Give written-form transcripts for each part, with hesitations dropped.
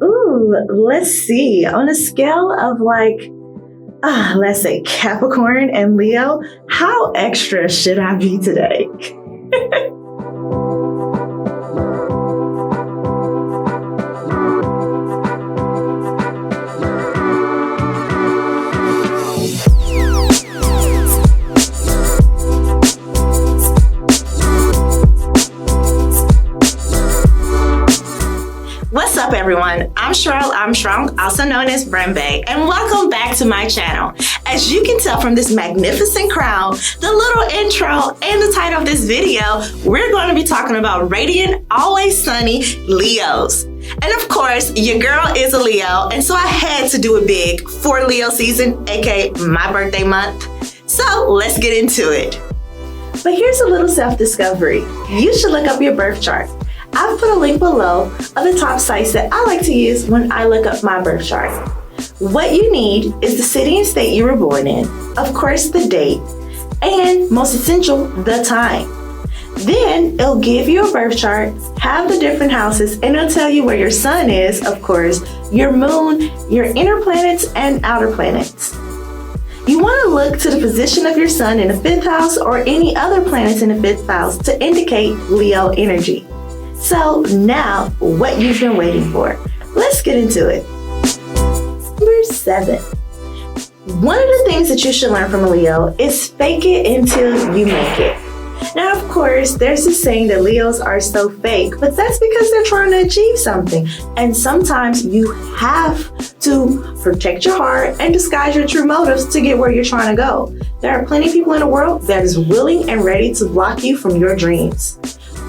Ooh, let's see. On a scale of let's say Capricorn and Leo, how extra should I be today? What's up, everyone? I'm Sharelle Armstrong, also known as Brembe, and welcome back to my channel. As you can tell from this magnificent crown, the little intro, and the title of this video, we're going to be talking about radiant, always sunny Leos. And of course, your girl is a Leo, and so I had to do it big for Leo season, aka my birthday month. So let's get into it. But here's a little self-discovery. You should look up your birth chart. I've put a link below of the top sites that I like to use when I look up my birth chart. What you need is the city and state you were born in, of course the date, and most essential, the time. Then it'll give you a birth chart, have the different houses, and it'll tell you where your sun is, of course, your moon, your inner planets, and outer planets. You want to look to the position of your sun in the 5th house or any other planets in the 5th house to indicate Leo energy. So now, what you've been waiting for. Let's get into it. Number 7. One of the things that you should learn from a Leo is fake it until you make it. Now, of course, there's this saying that Leos are so fake, but that's because they're trying to achieve something. And sometimes you have to protect your heart and disguise your true motives to get where you're trying to go. There are plenty of people in the world that is willing and ready to block you from your dreams.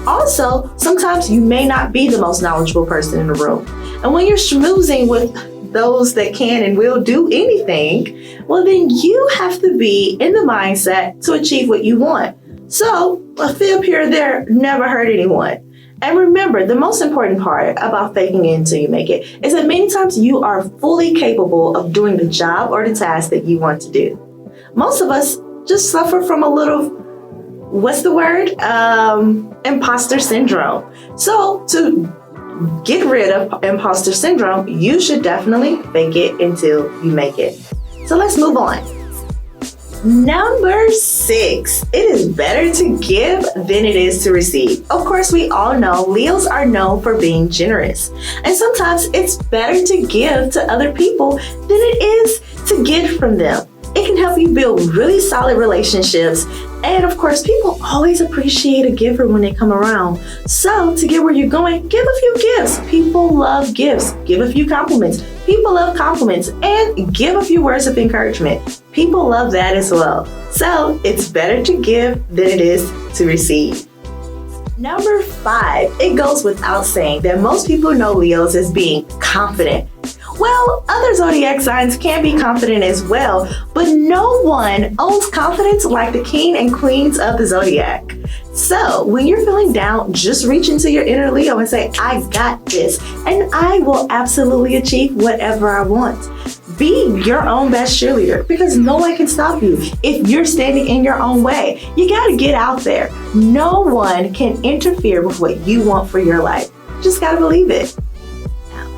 Also, sometimes you may not be the most knowledgeable person in the room. And when you're schmoozing with those that can and will do anything, well, then you have to be in the mindset to achieve what you want. So a fib here or there never hurt anyone. And remember, the most important part about faking it until you make it is that many times you are fully capable of doing the job or the task that you want to do. Most of us just suffer from a little, imposter syndrome. So to get rid of imposter syndrome, you should definitely fake it until you make it. So let's move on. Number 6, it is better to give than it is to receive. Of course, we all know Leos are known for being generous. And sometimes it's better to give to other people than it is to get from them. It can help you build really solid relationships. And of course, people always appreciate a giver when they come around. So to get where you're going, give a few gifts. People love gifts. Give a few compliments. People love compliments. And give a few words of encouragement. People love that as well. So it's better to give than it is to receive. Number 5, it goes without saying that most people know Leos as being confident. Well, other zodiac signs can be confident as well, but no one owns confidence like the king and queens of the zodiac. So when you're feeling down, just reach into your inner Leo and say, I got this, and I will absolutely achieve whatever I want. Be your own best cheerleader because no one can stop you if you're standing in your own way. You gotta get out there. No one can interfere with what you want for your life. Just gotta believe it.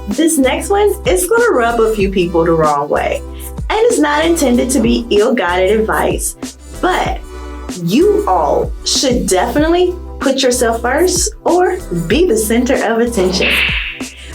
This next one is going to rub a few people the wrong way, and it's not intended to be ill-guided advice, but you all should definitely put yourself first or be the center of attention.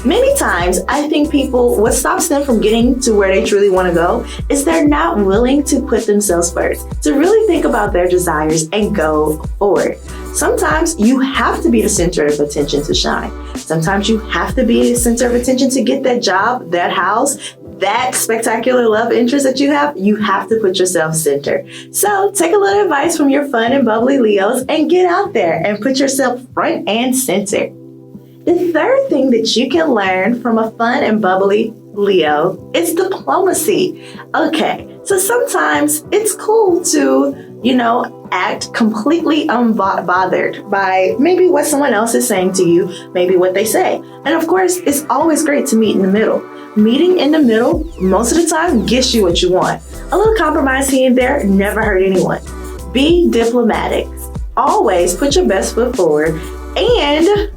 Many times, I think what stops them from getting to where they truly want to go is they're not willing to put themselves first, to really think about their desires and go forward. Sometimes you have to be the center of attention to shine. Sometimes you have to be the center of attention to get that job, that house, that spectacular love interest that you have to put yourself center. So take a little advice from your fun and bubbly Leos and get out there and put yourself front and center. The third thing that you can learn from a fun and bubbly Leo is diplomacy. Okay, so sometimes it's cool to, act completely unbothered by maybe what someone else is saying to you, maybe what they say. And of course, it's always great to meet in the middle. Meeting in the middle, most of the time, gets you what you want. A little compromise here and there never hurt anyone. Be diplomatic. Always put your best foot forward and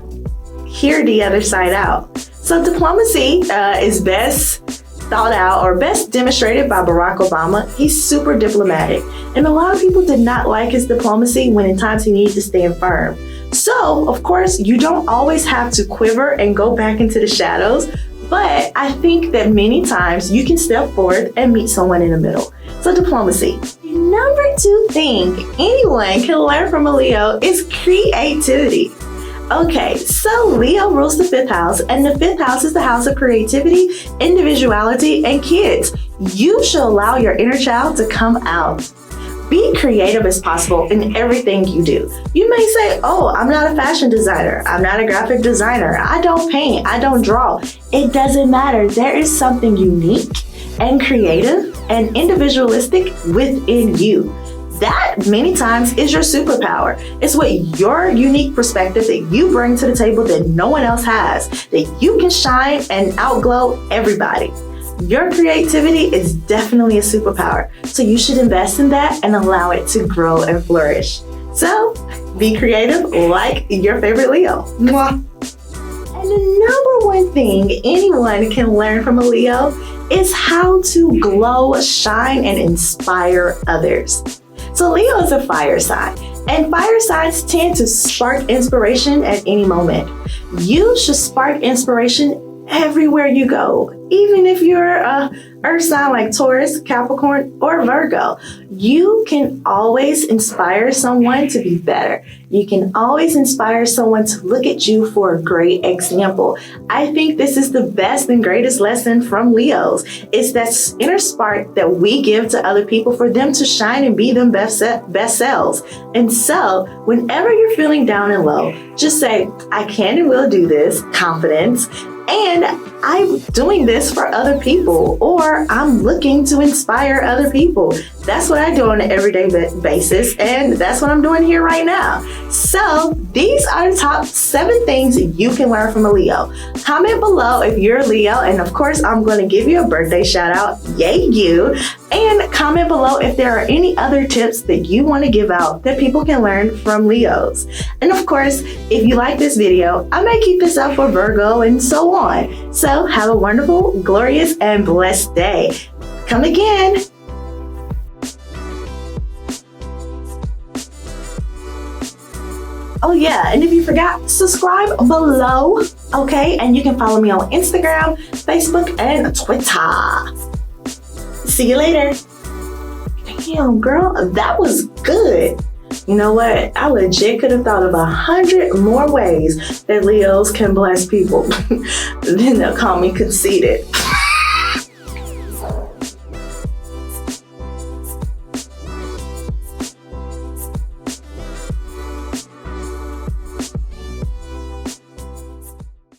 hear the other side out. So diplomacy is best thought out or best demonstrated by Barack Obama. He's super diplomatic, and a lot of people did not like his diplomacy when in times he needed to stand firm. So, of course, you don't always have to quiver and go back into the shadows, but I think that many times you can step forward and meet someone in the middle. So diplomacy. The number 2 thing anyone can learn from a Leo is creativity. Okay, so Leo rules the 5th house, and the 5th house is the house of creativity, individuality, and kids. You should allow your inner child to come out. Be creative as possible in everything you do. You may say, oh, I'm not a fashion designer. I'm not a graphic designer. I don't paint. I don't draw. It doesn't matter. There is something unique and creative and individualistic within you. That many times is your superpower. It's what your unique perspective that you bring to the table that no one else has, that you can shine and outglow everybody. Your creativity is definitely a superpower, so you should invest in that and allow it to grow and flourish. So, be creative like your favorite Leo. Mwah. And the number 1 thing anyone can learn from a Leo is how to glow, shine, and inspire others. So Leo is a fire sign, and fire signs tend to spark inspiration at any moment. You should spark inspiration everywhere you go, even if you're a earth sign like Taurus, Capricorn, or Virgo. You can always inspire someone to be better. You can always inspire someone to look at you for a great example. I think this is the best and greatest lesson from Leos. It's that inner spark that we give to other people for them to shine and be them best selves. And so, whenever you're feeling down and low, just say, I can and will do this, confidence, and I'm doing this for other people, or I'm looking to inspire other people. That's what I do on an everyday basis, and that's what I'm doing here right now. So these are the top 7 things you can learn from a Leo. Comment below if you're a Leo, and of course, I'm going to give you a birthday shout out. Yay, you! And comment below if there are any other tips that you want to give out that people can learn from Leos. And of course, if you like this video, I may keep this up for Virgo and so on. So have a wonderful, glorious, and blessed day. Come again. Oh yeah, and if you forgot, subscribe below, okay? And you can follow me on Instagram, Facebook, and Twitter. See you later. Damn, girl, that was good. You know what? I legit could have thought of 100 more ways that Leos can bless people. Then they'll call me conceited.